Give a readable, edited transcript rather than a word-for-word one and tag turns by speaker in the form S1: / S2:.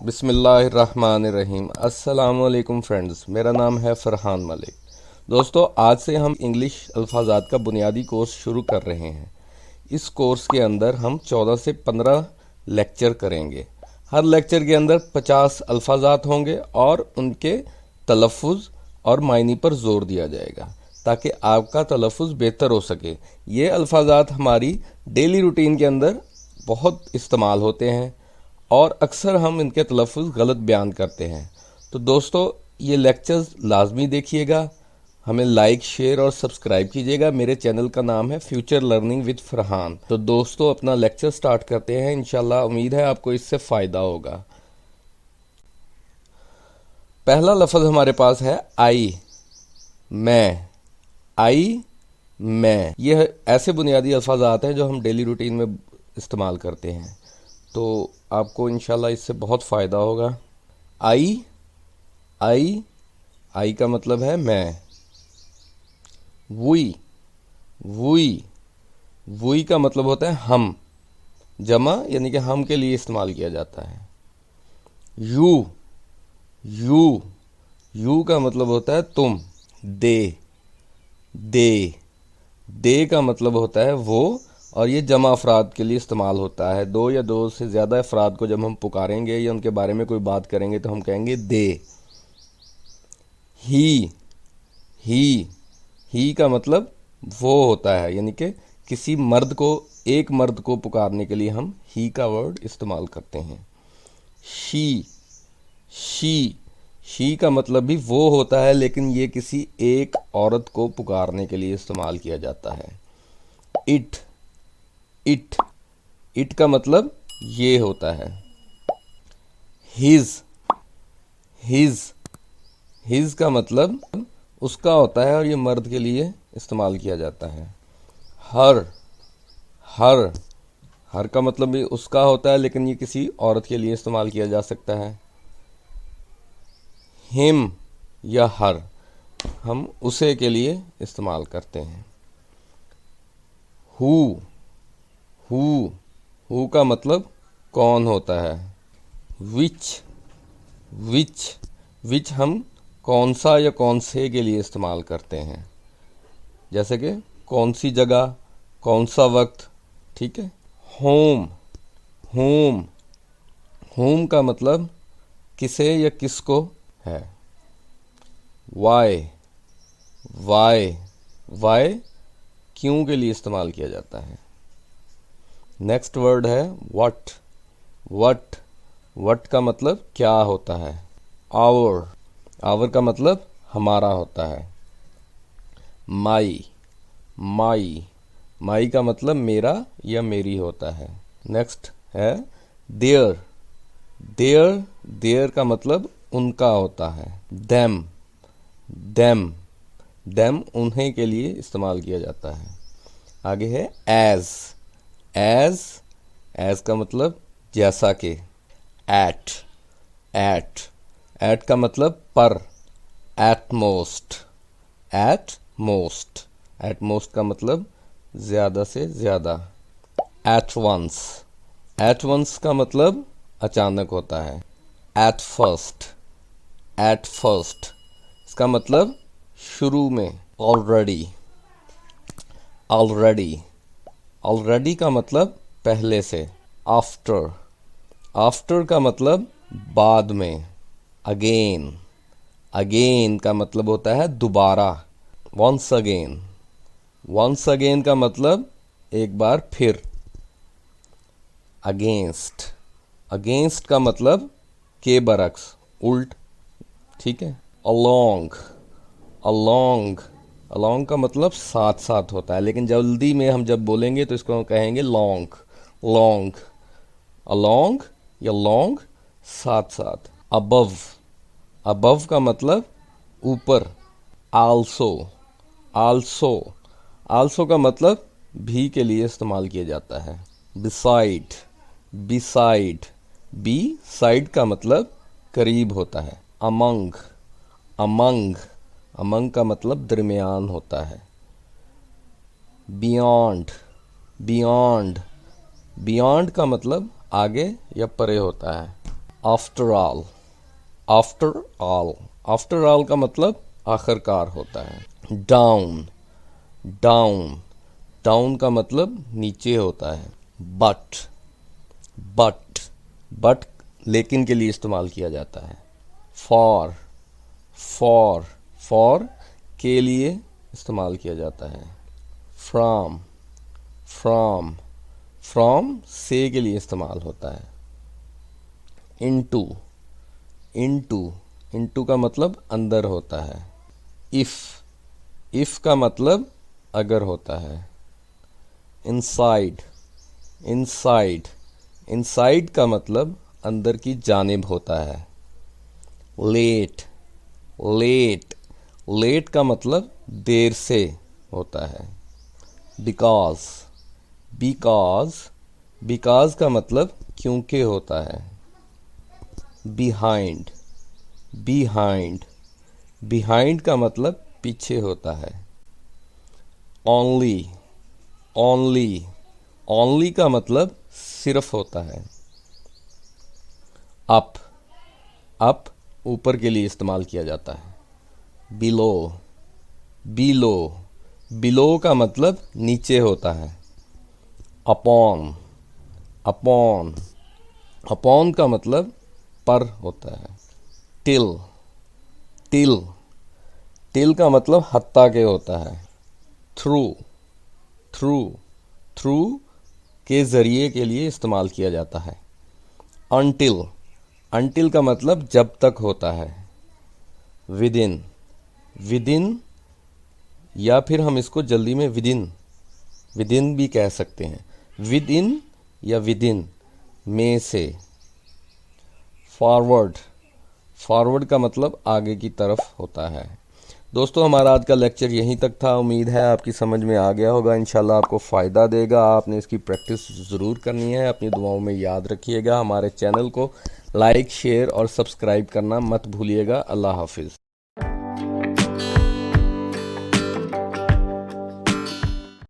S1: बिस्मिल्लाहिर्रहमानिर्रहीम। अस्सलामुअलैकुम फ्रेंड्स, मेरा नाम है फ़रहान मलिक। दोस्तों, आज से हम इंग्लिश अल्फ़ाज़ात का बुनियादी कोर्स शुरू कर रहे हैं। इस कोर्स के अंदर हम 14 से 15 लेक्चर करेंगे। हर लेक्चर के अंदर 50 अल्फ़ाज़ात होंगे और उनके तलफ़ुज़ और मायने पर ज़ोर दिया जाएगा ताकि आपका तलफ़ुज़ बेहतर हो सके। ये अल्फ़ाज़ात हमारी डेली रूटीन के अंदर बहुत इस्तेमाल होते हैं और अक्सर हम इनके तलफ़ुज़ गलत बयान करते हैं। तो दोस्तों, ये लेक्चर्स लाजमी देखिएगा, हमें लाइक, शेयर और सब्सक्राइब कीजिएगा। मेरे चैनल का नाम है फ्यूचर लर्निंग विद फ़रहान। तो दोस्तों, अपना लेक्चर स्टार्ट करते हैं। इंशाल्लाह उम्मीद है आपको इससे फ़ायदा होगा। पहला लफ्ज़ हमारे पास है आई, मैं। आई, मैं। यह ऐसे बुनियादी अल्फाज़ात हैं जो हम डेली रूटीन में इस्तेमाल करते हैं, तो आपको इंशाल्लाह इससे बहुत फ़ायदा होगा। आई, आई, आई का मतलब है मैं। वुई, वुई, वुई का मतलब होता है हम, जमा यानी कि हम के लिए इस्तेमाल किया जाता है। यू, यू, यू का मतलब होता है तुम। दे, दे, दे का मतलब होता है वो, और ये जमा अफराद के लिए इस्तेमाल होता है। दो या दो से ज़्यादा अफराद को जब हम पुकारेंगे या उनके बारे में कोई बात करेंगे तो हम कहेंगे दे। ही, ही का मतलब वो होता है, यानी कि किसी मर्द को, एक मर्द को पुकारने के लिए हम ही का वर्ड इस्तेमाल करते हैं। शी, शी, शी का मतलब भी वो होता है, लेकिन ये किसी एक औरत को पुकारने के लिए इस्तेमाल किया जाता है। इट, इट, इट का मतलब ये होता है। हिज, हिज, हिज का मतलब उसका होता है और ये मर्द के लिए इस्तेमाल किया जाता है। हर, हर, हर का मतलब भी उसका होता है, लेकिन ये किसी औरत के लिए इस्तेमाल किया जा सकता है। हिम या हर, हम उसे के लिए इस्तेमाल करते हैं। हु, हु, हु का मतलब कौन होता है। विच, विच, विच हम कौन सा या कौन से के लिए इस्तेमाल करते हैं, जैसे कि कौन सी जगह, कौन सा वक्त, ठीक है। होम, होम, होम का मतलब किसे या किसको है। वाई, वाई, वाई क्यों के लिए इस्तेमाल किया जाता है। नेक्स्ट वर्ड है वट, वट, वट का मतलब क्या होता है। आवर, आवर का मतलब हमारा होता है। माई, माई, माई का मतलब मेरा या मेरी होता है। नेक्स्ट है देयर, देयर, देयर का मतलब उनका होता है। देम, देम, देम उन्हें के लिए इस्तेमाल किया जाता है। आगे है एज, एज, एज का मतलब जैसा कि। एट, एट, एट का मतलब पर। At most, at most, at most का मतलब ज़्यादा से ज़्यादा। एट वंस, एट वंस का मतलब अचानक होता है। एट फर्स्ट, एट फर्स्ट, इसका मतलब शुरू में। ऑलरेडी, ऑलरेडी, ऑलरेडी का मतलब पहले से। आफ्टर, आफ्टर का मतलब बाद में। अगेन, अगेन का मतलब होता है दोबारा। वंस अगेन, वंस अगेन का मतलब एक बार फिर। अगेंस्ट, अगेंस्ट का मतलब के बरक्स, उल्ट, ठीक है। अलोंग, अलोंग, अलोंग का मतलब साथ साथ होता है, लेकिन जल्दी में हम जब बोलेंगे तो इसको हम कहेंगे लॉन्ग, लॉन्ग, अलोंग या लॉन्ग, साथ साथ। अबव, अबव का मतलब ऊपर। आल्सो, आल्सो, आल्सो का मतलब भी के लिए इस्तेमाल किया जाता है। बिसाइड, बिसाइड, बी साइड का मतलब करीब होता है। अमंग, अमंग, अमंग का मतलब दरमियान होता है। बियॉन्ड, बियॉन्ड, बियॉन्ड का मतलब आगे या परे होता है। After all, after all, after all का मतलब आखिरकार होता है। डाउन, डाउन, डाउन का मतलब नीचे होता है। बट, बट, बट लेकिन के लिए इस्तेमाल किया जाता है। फॉर, फॉर, फॉर के लिए इस्तेमाल किया जाता है। फ्रॉम, फ्रॉम, फ्रॉम से के लिए इस्तेमाल होता है। इनटू, इनटू, इनटू का मतलब अंदर होता है। इफ, इफ का मतलब अगर होता है। इनसाइड, इनसाइड, इनसाइड का मतलब अंदर की जानिब होता है। लेट, लेट, लेट का मतलब देर से होता है। बिकॉज, बिकॉज, बिकॉज का मतलब क्योंकि होता है। बिहाइंड, बिहाइंड, बिहाइंड का मतलब पीछे होता है। ओनली, ओनली, ओनली का मतलब सिर्फ होता है। अप, अप ऊपर के लिए इस्तेमाल किया जाता है। बिलो, बिलो, बिलो का मतलब नीचे होता है। अपॉन, अपॉन, अपॉन का मतलब पर होता है। टिल, टिल, टिल का मतलब हत्ता के होता है। थ्रू, थ्रू, थ्रू के ज़रिए के लिए इस्तेमाल किया जाता है। अनटिल, अनटिल का मतलब जब तक होता है। विदिन, विदिन या फिर हम इसको जल्दी में विदिन, विदिन भी कह सकते हैं। विद इन या विदिन, में से। फॉरवर्ड, फॉरवर्ड का मतलब आगे की तरफ होता है। दोस्तों हमारा आज का लेक्चर यहीं तक था। उम्मीद है आपकी समझ में आ गया होगा। इंशाल्लाह आपको फ़ायदा देगा। आपने इसकी प्रैक्टिस ज़रूर करनी है। अपनी दुआओं में याद रखिएगा। हमारे चैनल को लाइक, शेयर और सब्सक्राइब करना मत भूलिएगा। अल्लाह हाफिज़।